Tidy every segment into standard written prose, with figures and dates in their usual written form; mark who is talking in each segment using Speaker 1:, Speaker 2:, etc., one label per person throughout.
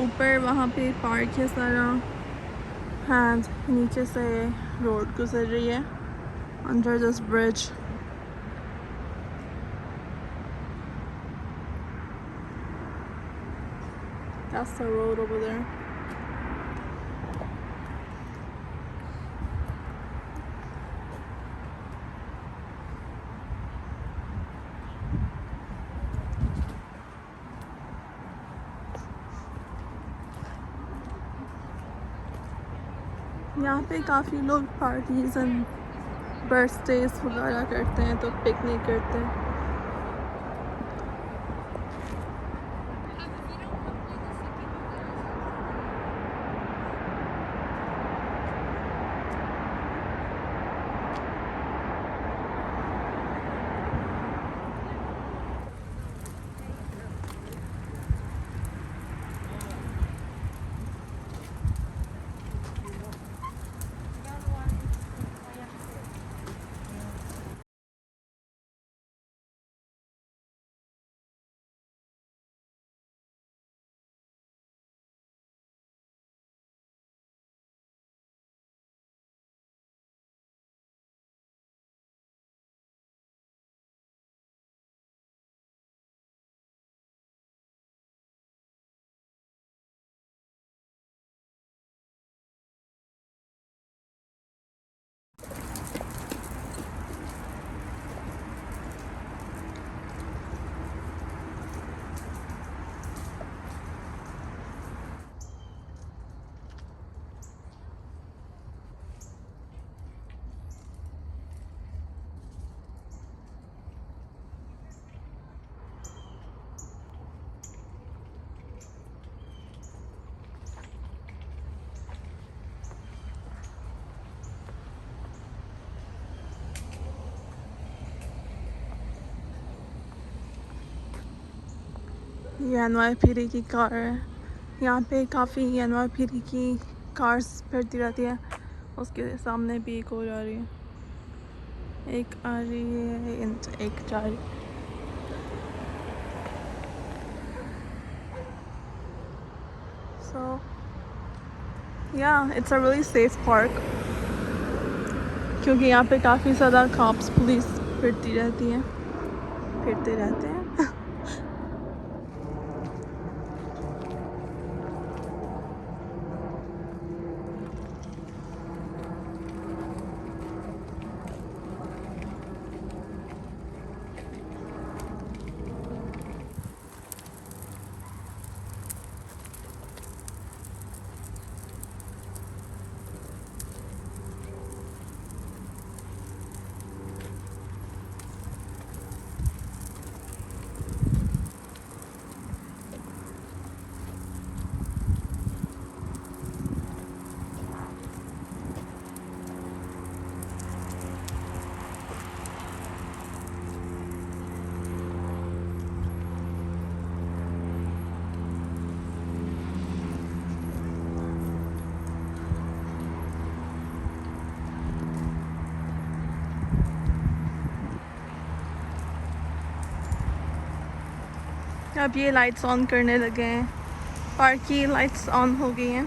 Speaker 1: ऊपर वहाँ पे पार्क है सारा एंड नीचे से रोड गुजर रही है under this bridge. That's the road over there. यहाँ पे काफ़ी लोग पार्टीज़ एंड बर्थडेज वगैरह करते हैं तो पिकनिक करते हैं. ये NYPD की कार है. यहाँ पे काफ़ी NYPD की कार्स फिरती रहती है. उसके सामने भी एक और आ रही है. एक आ रही है एक जा रही है. So yeah, it's a really safe park क्योंकि यहाँ पे काफ़ी ज़्यादा कॉप्स पुलिस फिरते रहते हैं. अब ये लाइट्स ऑन करने लगे हैं. पार्क की लाइट्स ऑन हो गई हैं.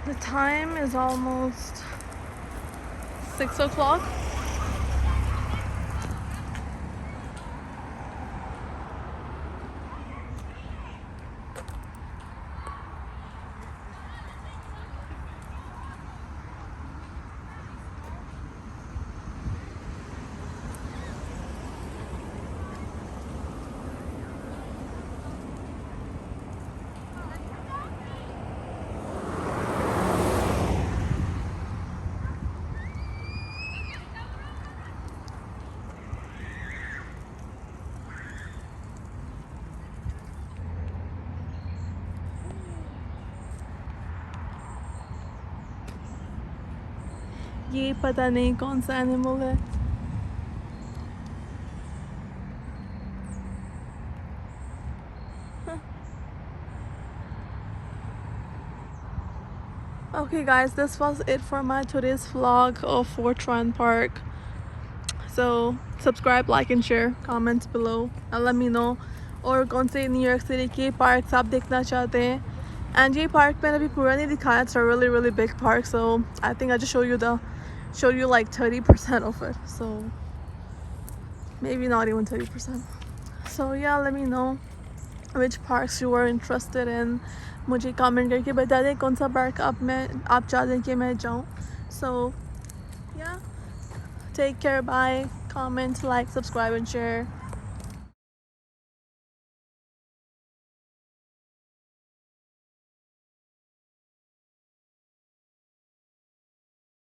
Speaker 1: The time is almost 6 o'clock. ये पता नहीं कौन सा एनिमल है. Okay guys, this was it for my today's vlog of Fort Tryon Park. So subscribe, like and share, comments below and let me know और कौन से न्यूयॉर्क सिटी के पार्क्स आप देखना चाहते हैं. एंड ये पार्क मैंने अभी पूरा नहीं दिखाया. It's a really really big park, so I think I just show you like 30% of it, so maybe not even 30%. So yeah, let me know which parks you are interested in. मुझे comment करके बता दें कौन सा park आप चाहते हैं कि मैं जाऊँ. So yeah, take care, bye, comment, like, subscribe and share.